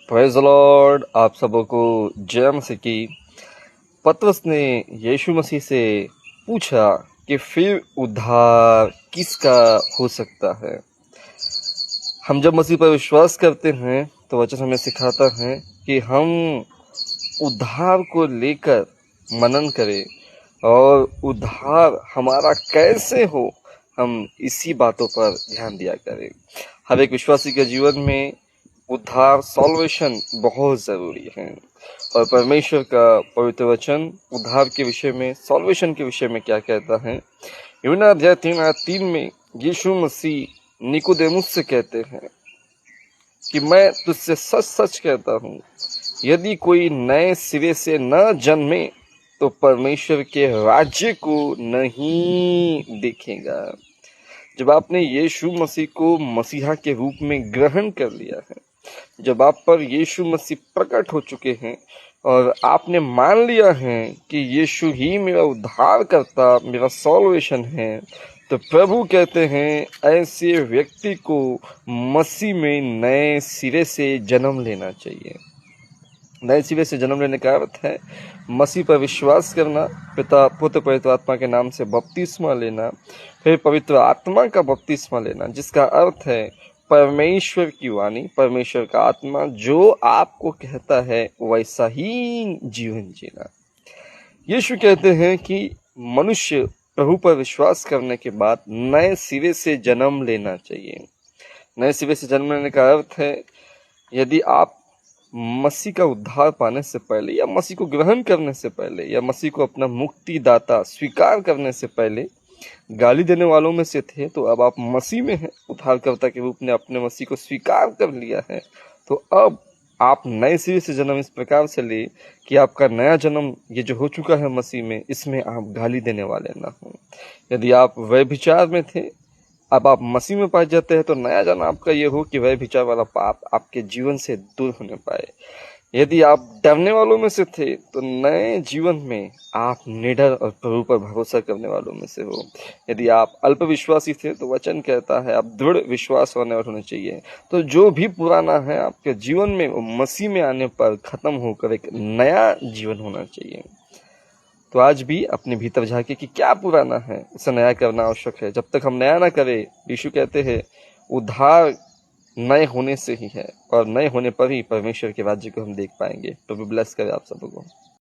Praise the Lord. आप सबको जय मसीह की। पतरस ने यीशु मसीह से पूछा कि फिर उद्धार किसका हो सकता है। हम जब मसीह पर विश्वास करते हैं तो वचन हमें सिखाता है कि हम उद्धार को लेकर मनन करें और उद्धार हमारा कैसे हो, हम इसी बातों पर ध्यान दिया करें। हर एक विश्वासी के जीवन में उद्धार सॉल्वेशन बहुत जरूरी है और परमेश्वर का पवित्र वचन उद्धार के विषय में, सॉल्वेशन के विषय में क्या कहता है। यूहन्ना अध्याय 3 में यीशु मसीह निकोदेमुस से कहते हैं कि मैं तुझसे सच सच कहता हूँ, यदि कोई नए सिरे से न जन्मे तो परमेश्वर के राज्य को नहीं देखेगा। जब आपने यीशु मसीह को मसीहा के रूप में ग्रहण कर लिया है, जब आप पर यीशु मसीह प्रकट हो चुके हैं और आपने मान लिया है कि यीशु ही मेरा उद्धार करता, मेरा सॉल्वेशन है, तो प्रभु कहते हैं ऐसे व्यक्ति को मसीह में नए सिरे से जन्म लेना चाहिए। नए सिरे से जन्म लेने का अर्थ है मसीह पर विश्वास करना, पिता पुत्र पवित्र आत्मा के नाम से बपतिस्मा लेना, फिर पवित्र आत्मा का बपतिस्मा लेना, जिसका अर्थ है परमेश्वर की वाणी, परमेश्वर का आत्मा जो आपको कहता है वैसा ही जीवन जीना। यीशु कहते हैं कि मनुष्य प्रभु पर विश्वास करने के बाद नए सिरे से जन्म लेना चाहिए। नए सिरे से जन्म लेने का अर्थ है यदि आप मसीह का उद्धार पाने से पहले या मसीह को ग्रहण करने से पहले या मसीह को अपना मुक्तिदाता स्वीकार करने से पहले गाली देने वालों में से थे, तो अब आप मसीह में हैं, उद्धारकर्ता के रूप में अपने मसीह को स्वीकार कर लिया है, तो अब आप नए सिरे से जन्म इस प्रकार से ले कि आपका नया जन्म ये जो हो चुका है मसीह में, इसमें आप गाली देने वाले ना हो। यदि आप व्यभिचार में थे, अब आप मसीह में पाए जाते हैं, तो नया जन्म आपका ये हो कि व्यभिचार वाला पाप आपके जीवन से दूर होने पाए। यदि आप डरने वालों में से थे, तो नए जीवन में आप निडर और प्रभु पर भरोसा करने वालों में से हो। यदि आप अल्प विश्वासी थे, तो वचन कहता है आप दृढ़ विश्वास वाले होने चाहिए। तो जो भी पुराना है आपके जीवन में, वो मसीह में आने पर खत्म होकर एक नया जीवन होना चाहिए। तो आज भी अपने भीतर झांके कि क्या पुराना है, उसे नया करना आवश्यक है। जब तक हम नया ना करें, यीशु कहते हैं उद्धार नए होने से ही है और नए होने पर ही परमेश्वर के राज्य को हम देख पाएंगे। तो भी ब्लेस करे आप सबको।